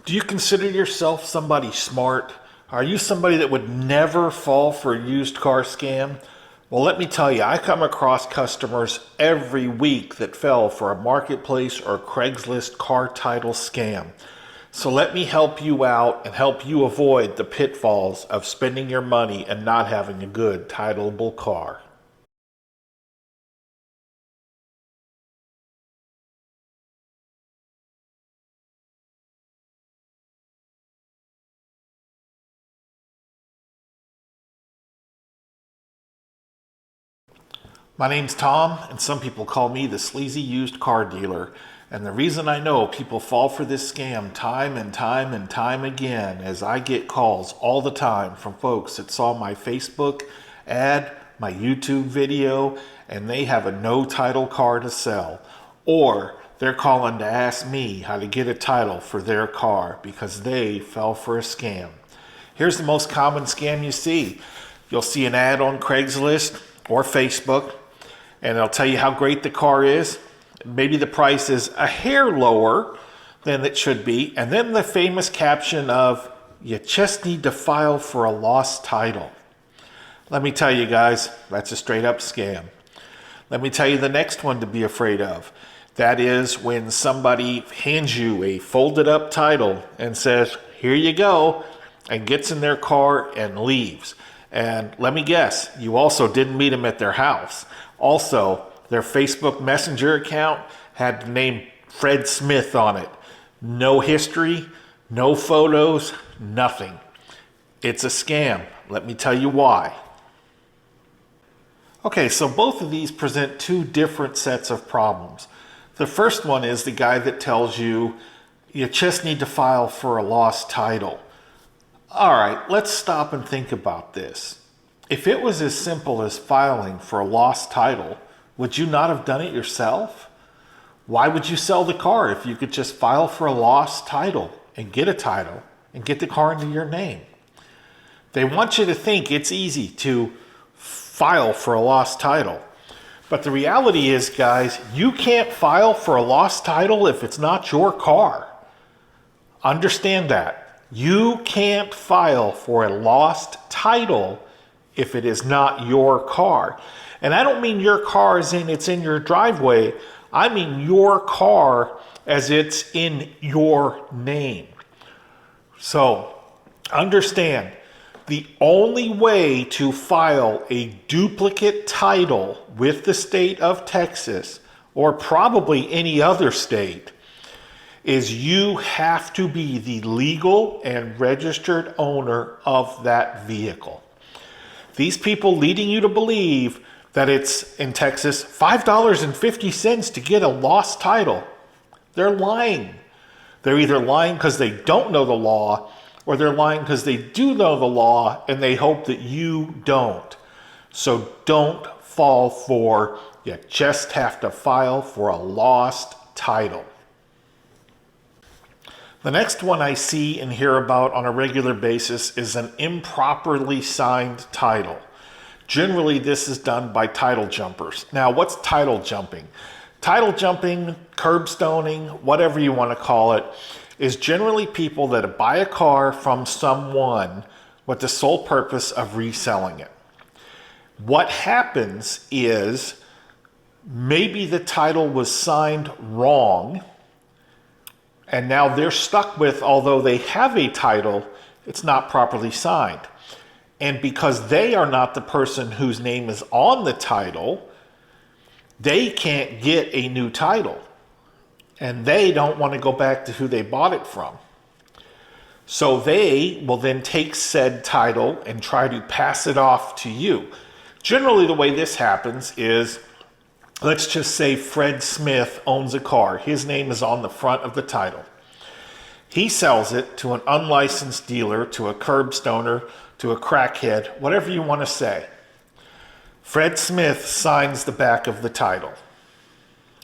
Do you consider yourself somebody smart? Are you somebody that would never fall for a used car scam? Well, let me tell you, I come across customers every week that fell for a marketplace or Craigslist car title scam. So let me help you out and help you avoid the pitfalls of spending your money and not having a good titleable car. My name's Tom, and some people call me the sleazy used car dealer. And the reason I know people fall for this scam time and time and time again is I get calls all the time from folks that saw my Facebook ad, my YouTube video, and they have a no title car to sell. Or they're calling to ask me how to get a title for their car because they fell for a scam. Here's the most common scam you see. You'll see an ad on Craigslist or Facebook, and it'll tell you how great the car is. Maybe the price is a hair lower than it should be. And then the famous caption of, you just need to file for a lost title. Let me tell you guys, that's a straight up scam. Let me tell you the next one to be afraid of. That is when somebody hands you a folded up title and says, here you go, and gets in their car and leaves. And let me guess, you also didn't meet them at their house. Also, their Facebook Messenger account had the name Fred Smith on it. No history, no photos, nothing. It's a scam. Let me tell you why. Okay, so both of these present two different sets of problems. The first one is the guy that tells you, you just need to file for a lost title. All right, let's stop and think about this. If it was as simple as filing for a lost title, would you not have done it yourself? Why would you sell the car if you could just file for a lost title and get a title and get the car into your name? They want you to think it's easy to file for a lost title. But the reality is, guys, you can't file for a lost title if it's not your car. Understand that. You can't file for a lost title if it is not your car. And I don't mean your car as in it's in your driveway. I mean your car as it's in your name. So understand, the only way to file a duplicate title with the state of Texas, or probably any other state, is you have to be the legal and registered owner of that vehicle. These people leading you to believe that it's, in Texas, $5.50 to get a lost title, they're lying. They're either lying because they don't know the law, or they're lying because they do know the law and they hope that you don't. So don't fall for, you just have to file for a lost title. The next one I see and hear about on a regular basis is an improperly signed title. Generally, this is done by title jumpers. Now, what's title jumping? Title jumping, curb stoning, whatever you want to call it, is generally people that buy a car from someone with the sole purpose of reselling it. What happens is maybe the title was signed wrong, and now they're stuck with, although they have a title, it's not properly signed. And because they are not the person whose name is on the title, they can't get a new title. And they don't want to go back to who they bought it from. So they will then take said title and try to pass it off to you. Generally, the way this happens is, let's just say Fred Smith owns a car. His name is on the front of the title. He sells it to an unlicensed dealer, to a curb stoner, to a crackhead, whatever you want to say. Fred Smith signs the back of the title.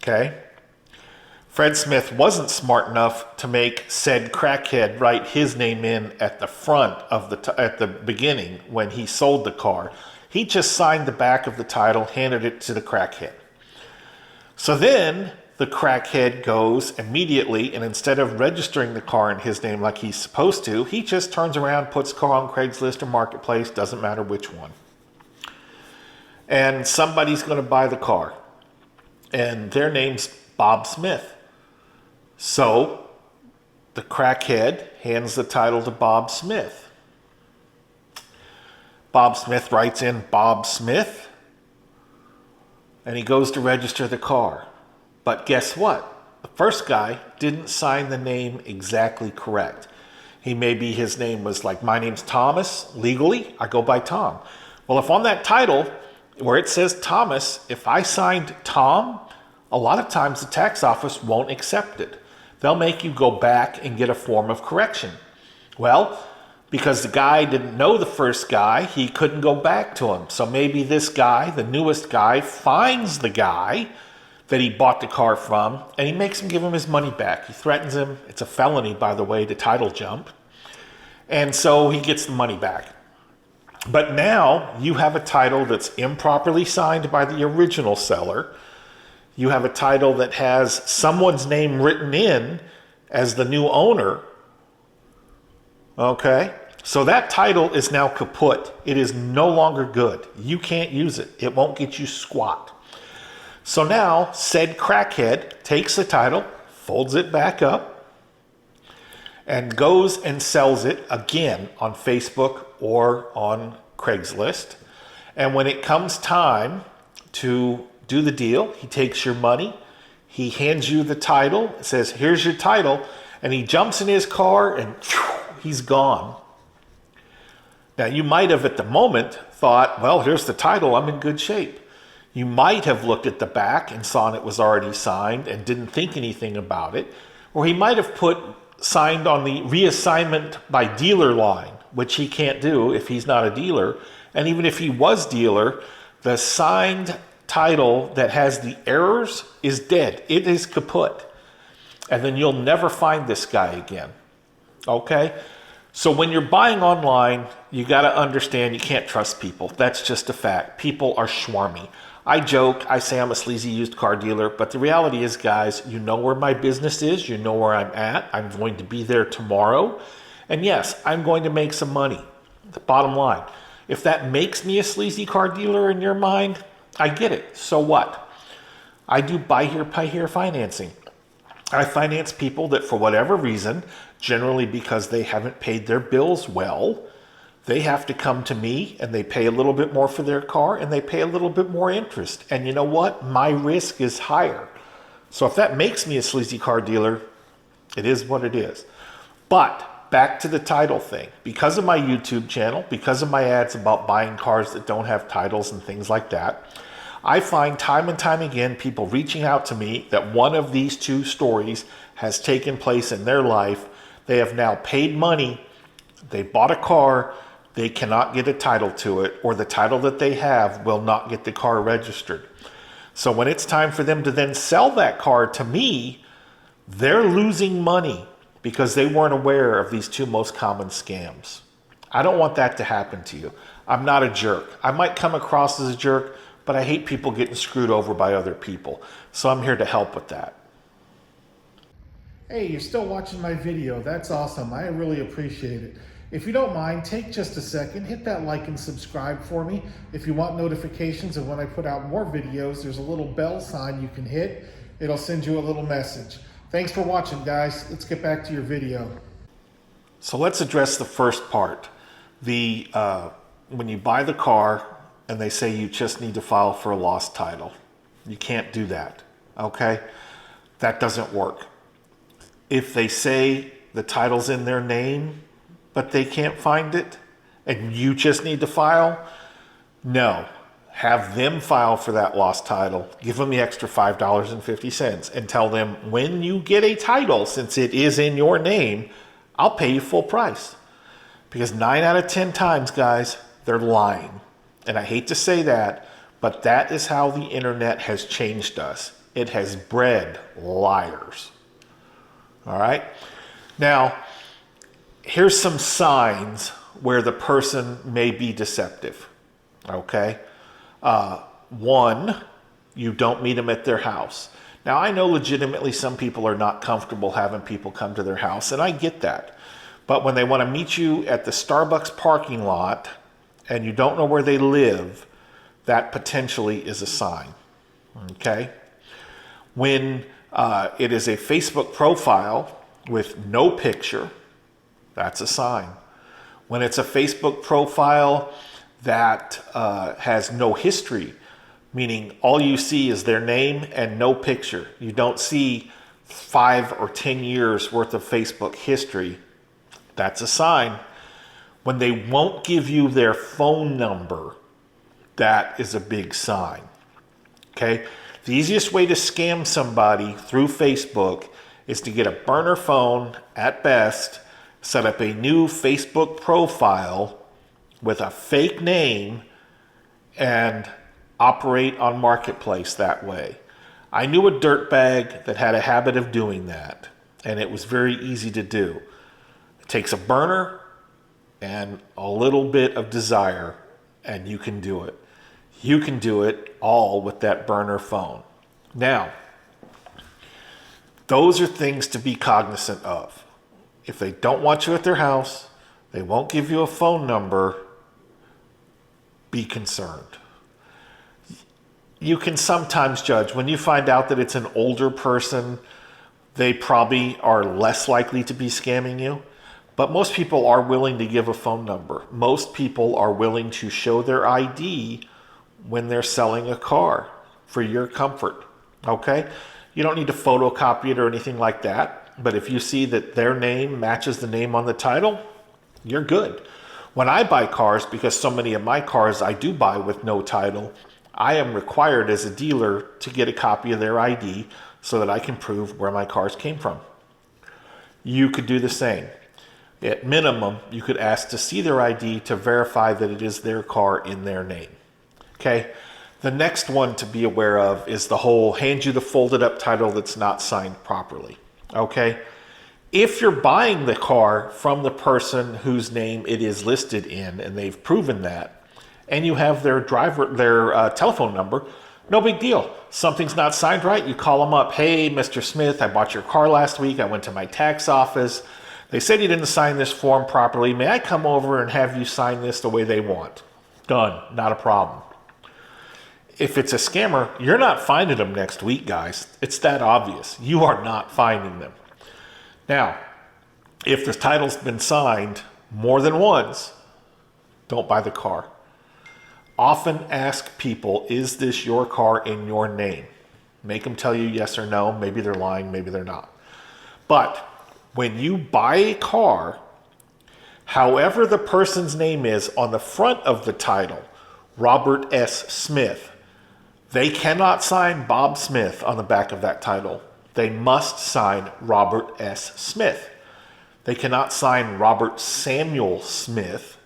Okay? Fred Smith wasn't smart enough to make said crackhead write his name in at the front of at the beginning when he sold the car. He just signed the back of the title, handed it to the crackhead. So then the crackhead goes immediately, and instead of registering the car in his name like he's supposed to, he just turns around, puts the car on Craigslist or Marketplace, doesn't matter which one. And somebody's going to buy the car, and their name's Bob Smith. So the crackhead hands the title to Bob Smith. Bob Smith writes in Bob Smith, and he goes to register the car. But guess what? The first guy didn't sign the name exactly correct. Maybe his name was like, my name's Thomas. Legally, I go by Tom. Well, if on that title where it says Thomas, if I signed Tom, a lot of times the tax office won't accept it. They'll make you go back and get a form of correction. Well, because the guy didn't know the first guy, he couldn't go back to him. So maybe this guy, the newest guy, finds the guy that he bought the car from, and he makes him give him his money back. He threatens him. It's a felony, by the way, to title jump. And so he gets the money back. But now you have a title that's improperly signed by the original seller. You have a title that has someone's name written in as the new owner. Okay? So that title is now kaput. It is no longer good. You can't use it. It won't get you squat. So now said crackhead takes the title, folds it back up, and goes and sells it again on Facebook or on Craigslist. And when it comes time to do the deal, he takes your money, he hands you the title, says, here's your title, and he jumps in his car and he's gone. Now, you might have at the moment thought, well, here's the title, I'm in good shape. You might have looked at the back and saw it was already signed and didn't think anything about it. Or he might have put signed on the reassignment by dealer line, which he can't do if he's not a dealer. And even if he was dealer, the signed title that has the errors is dead. It is kaput. And then you'll never find this guy again. Okay? So when you're buying online, you got to understand you can't trust people. That's just a fact. People are schwarmy. I joke, I say I'm a sleazy used car dealer, but the reality is, guys, you know where my business is, you know where I'm at, I'm going to be there tomorrow, and yes, I'm going to make some money. The bottom line. If that makes me a sleazy car dealer in your mind, I get it. So what? I do buy here, pay here financing. I finance people that for whatever reason, generally because they haven't paid their bills well, they have to come to me and they pay a little bit more for their car and they pay a little bit more interest. And you know what? My risk is higher. So if that makes me a sleazy car dealer, it is what it is. But back to the title thing. Because of my YouTube channel, because of my ads about buying cars that don't have titles and things like that, I find time and time again people reaching out to me that one of these two stories has taken place in their life. They have now paid money, they bought a car, they cannot get a title to it, or the title that they have will not get the car registered. So when it's time for them to then sell that car to me, they're losing money because they weren't aware of these two most common scams. I don't want that to happen to you. I'm not a jerk. I might come across as a jerk, but I hate people getting screwed over by other people. So I'm here to help with that. Hey, you're still watching my video. That's awesome. I really appreciate it. If you don't mind, take just a second, hit that like and subscribe for me. If you want notifications of when I put out more videos, there's a little bell sign you can hit. It'll send you a little message. Thanks for watching, guys. Let's get back to your video. So let's address the first part. When you buy the car and they say you just need to file for a lost title, you can't do that, okay? That doesn't work. If they say the title's in their name, but they can't find it, and you just need to file, no. Have them file for that lost title. Give them the extra $5.50 and tell them when you get a title, since it is in your name, I'll pay you full price. Because 9 out of 10 times, guys, they're lying. And I hate to say that, but that is how the internet has changed us. It has bred liars. All right? Now, here's some signs where the person may be deceptive. Okay? One, you don't meet them at their house. Now, I know legitimately some people are not comfortable having people come to their house, and I get that. But when they want to meet you at the Starbucks parking lot and you don't know where they live, that potentially is a sign. Okay? When it is a Facebook profile with no picture, that's a sign. When it's a Facebook profile that has no history, meaning all you see is their name and no picture, you don't see 5 or 10 years worth of Facebook history, that's a sign. When they won't give you their phone number, that is a big sign. Okay? The easiest way to scam somebody through Facebook is to get a burner phone at best, set up a new Facebook profile with a fake name, and operate on Marketplace that way. I knew a dirtbag that had a habit of doing that, and it was very easy to do. It takes a burner and a little bit of desire, and you can do it. You can do it all with that burner phone. Now, those are things to be cognizant of. If they don't want you at their house, they won't give you a phone number, be concerned. You can sometimes judge. When you find out that it's an older person, they probably are less likely to be scamming you. But most people are willing to give a phone number. Most people are willing to show their ID when they're selling a car for your comfort. Okay? You don't need to photocopy it or anything like that. But if you see that their name matches the name on the title, you're good. When I buy cars, because so many of my cars I do buy with no title, I am required as a dealer to get a copy of their ID so that I can prove where my cars came from. You could do the same. At minimum, you could ask to see their ID to verify that it is their car in their name. Okay? The next one to be aware of is the whole hand you the folded up title that's not signed properly. Okay? If you're buying the car from the person whose name it is listed in, and they've proven that, and you have their telephone number, no big deal. Something's not signed right, you call them up. Hey, Mr. Smith, I bought your car last week. I went to my tax office. They said you didn't sign this form properly. May I come over and have you sign this the way they want? Done. Not a problem. If it's a scammer, you're not finding them next week, guys. It's that obvious. You are not finding them. Now, if the title's been signed more than once, don't buy the car. Often ask people, is this your car in your name? Make them tell you yes or no. Maybe they're lying, maybe they're not. But when you buy a car, however the person's name is on the front of the title, Robert S. Smith, they cannot sign Bob Smith on the back of that title. They must sign Robert S. Smith. They cannot sign Robert Samuel Smith.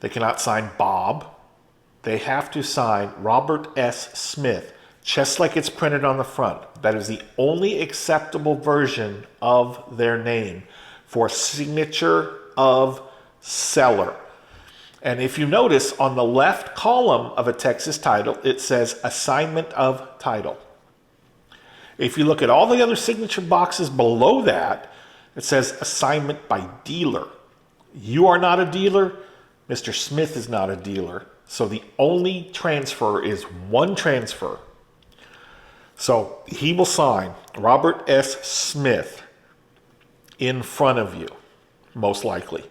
They cannot sign Bob. They have to sign Robert S. Smith, just like it's printed on the front. That is the only acceptable version of their name for signature of seller. And if you notice on the left column of a Texas title, it says assignment of title. If you look at all the other signature boxes below that, it says assignment by dealer. You are not a dealer. Mr. Smith is not a dealer. So the only transfer is one transfer. So he will sign Robert S. Smith in front of you, most likely.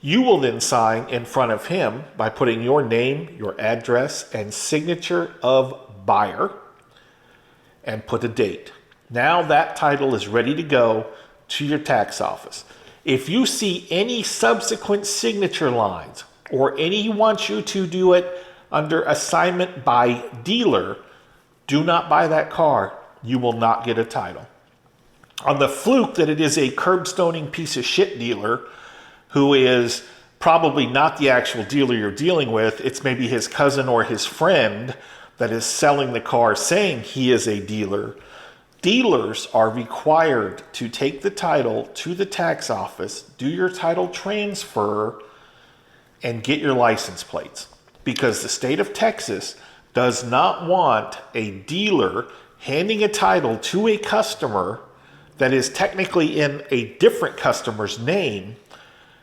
You will then sign in front of him by putting your name, your address, and signature of buyer, and put a date. Now that title is ready to go to your tax office. If you see any subsequent signature lines, or any wants you to do it under assignment by dealer, do not buy that car. You will not get a title. On the fluke that it is a curbstoning piece of shit dealer who is probably not the actual dealer you're dealing with, it's maybe his cousin or his friend that is selling the car saying he is a dealer. Dealers are required to take the title to the tax office, do your title transfer, and get your license plates, because the state of Texas does not want a dealer handing a title to a customer that is technically in a different customer's name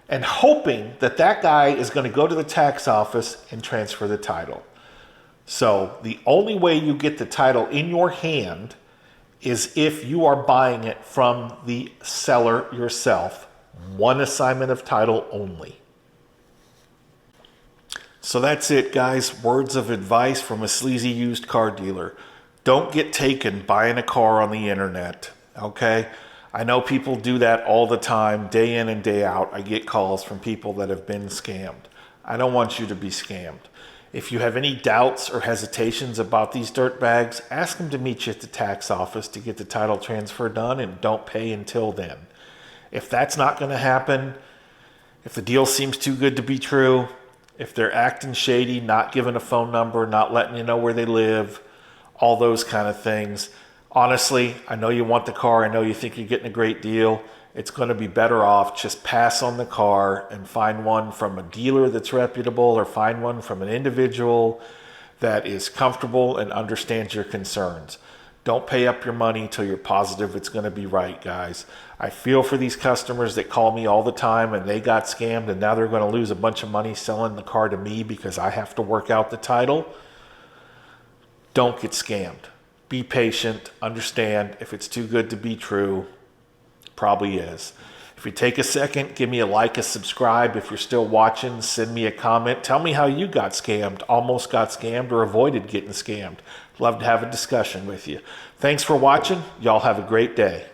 and hoping that that guy is going to go to the tax office and transfer the title. So the only way you get the title in your hand is if you are buying it from the seller yourself. One assignment of title only. So that's it, guys. Words of advice from a sleazy used car dealer. Don't get taken buying a car on the internet, okay? I know people do that all the time, day in and day out. I get calls from people that have been scammed. I don't want you to be scammed. If you have any doubts or hesitations about these dirtbags, ask them to meet you at the tax office to get the title transfer done, and don't pay until then. If that's not going to happen, if the deal seems too good to be true, if they're acting shady, not giving a phone number, not letting you know where they live, all those kind of things, honestly, I know you want the car. I know you think you're getting a great deal. It's going to be better off just pass on the car and find one from a dealer that's reputable, or find one from an individual that is comfortable and understands your concerns. Don't pay up your money till you're positive it's going to be right, guys. I feel for these customers that call me all the time and they got scammed and now they're going to lose a bunch of money selling the car to me because I have to work out the title. Don't get scammed. Be patient. Understand if it's too good to be true, probably is. If you take a second, give me a like, a subscribe. If you're still watching, send me a comment. Tell me how you got scammed, almost got scammed, or avoided getting scammed. Love to have a discussion with you. Thanks for watching. Y'all have a great day.